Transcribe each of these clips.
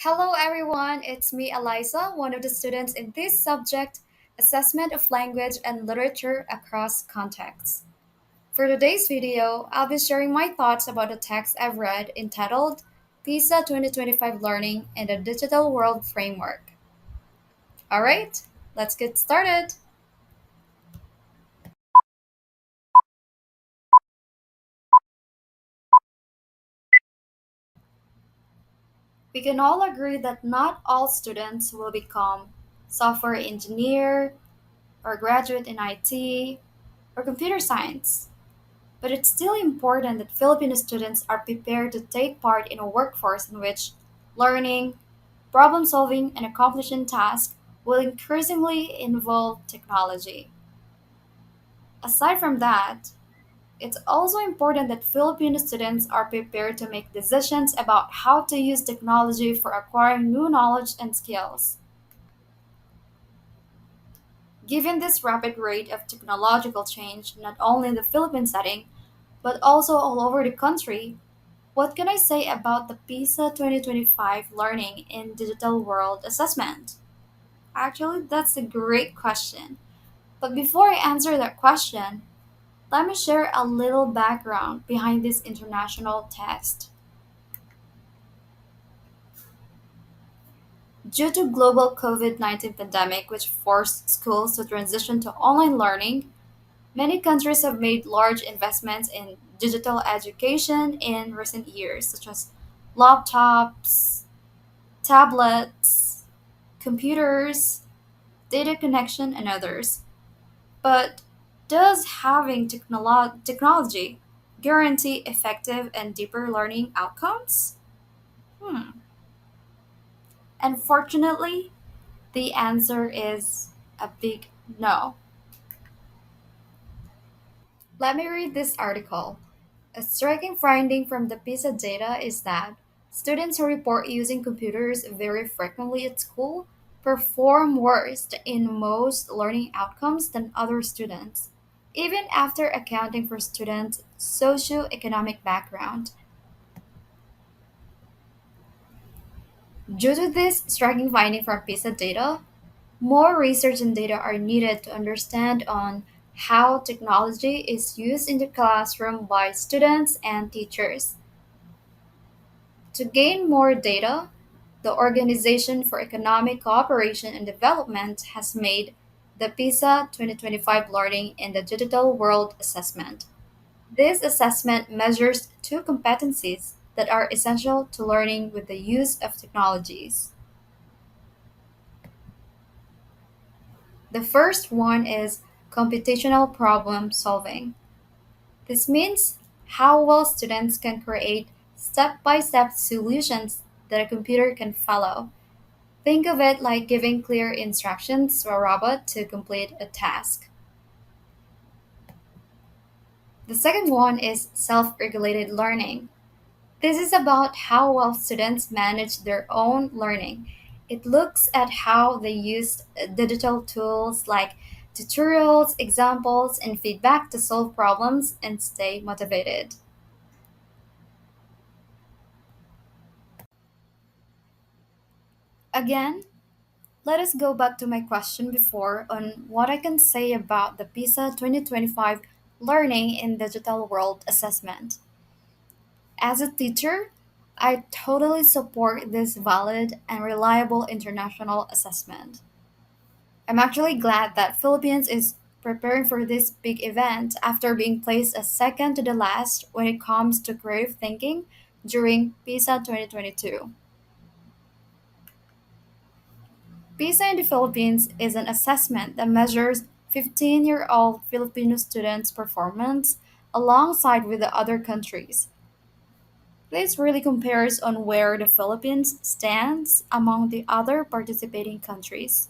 Hello, everyone. It's me, Eliza, one of the students in this subject, Assessment of Language and Literature Across Contexts. For today's video, I'll be sharing my thoughts about a text I've read entitled PISA 2025 Learning in the Digital World Framework. All right, let's get started. We can all agree that not all students will become software engineer or graduate in IT or computer science. But it's still important that Filipino students are prepared to take part in a workforce in which learning, problem solving, and accomplishing tasks will increasingly involve technology. Aside from that, it's also important that Filipino students are prepared to make decisions about how to use technology for acquiring new knowledge and skills. Given this rapid rate of technological change, not only in the Philippine setting, but also all over the country, what can I say about the PISA 2025 Learning in Digital World Assessment? Actually, that's a great question. But before I answer that question, let me share a little background behind this international test. Due to global COVID-19 pandemic which forced schools to transition to online learning, many countries have made large investments in digital education in recent years, such as laptops, tablets, computers, data connection, and others. But does having technology guarantee effective and deeper learning outcomes? Hmm. Unfortunately, the answer is a big no. Let me read this article. A striking finding from the PISA data is that students who report using computers very frequently at school perform worse in most learning outcomes than other students, even after accounting for students' socioeconomic background. Due to this striking finding from PISA data, more research and data are needed to understand on how technology is used in the classroom by students and teachers. To gain more data, the Organization for Economic Cooperation and Development has made the PISA 2025 Learning in the Digital World Assessment. This assessment measures two competencies that are essential to learning with the use of technologies. The first one is computational problem solving. This means how well students can create step by step solutions that a computer can follow. Think of it like giving clear instructions to a robot to complete a task. The second one is self regulated learning. This is about how well students manage their own learning. It looks at how they use digital tools like tutorials, examples, and feedback to solve problems and stay motivated. Again, let us go back to my question before on what I can say about the PISA 2025 Learning in Digital World Assessment. As a teacher, I totally support this valid and reliable international assessment. I'm actually glad that Philippines is preparing for this big event after being placed as second to the last when it comes to creative thinking during PISA 2022. PISA in the Philippines is an assessment that measures 15-year-old Filipino students' performance alongside with the other countries. This really compares on where the Philippines stands among the other participating countries.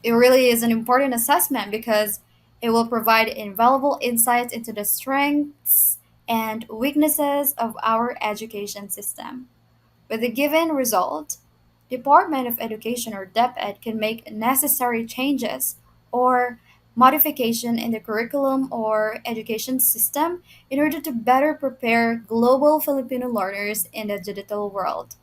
It really is an important assessment because it will provide invaluable insights into the strengths and weaknesses of our education system. With the given result, Department of Education or DepEd can make necessary changes or modification in the curriculum or education system in order to better prepare global Filipino learners in the digital world.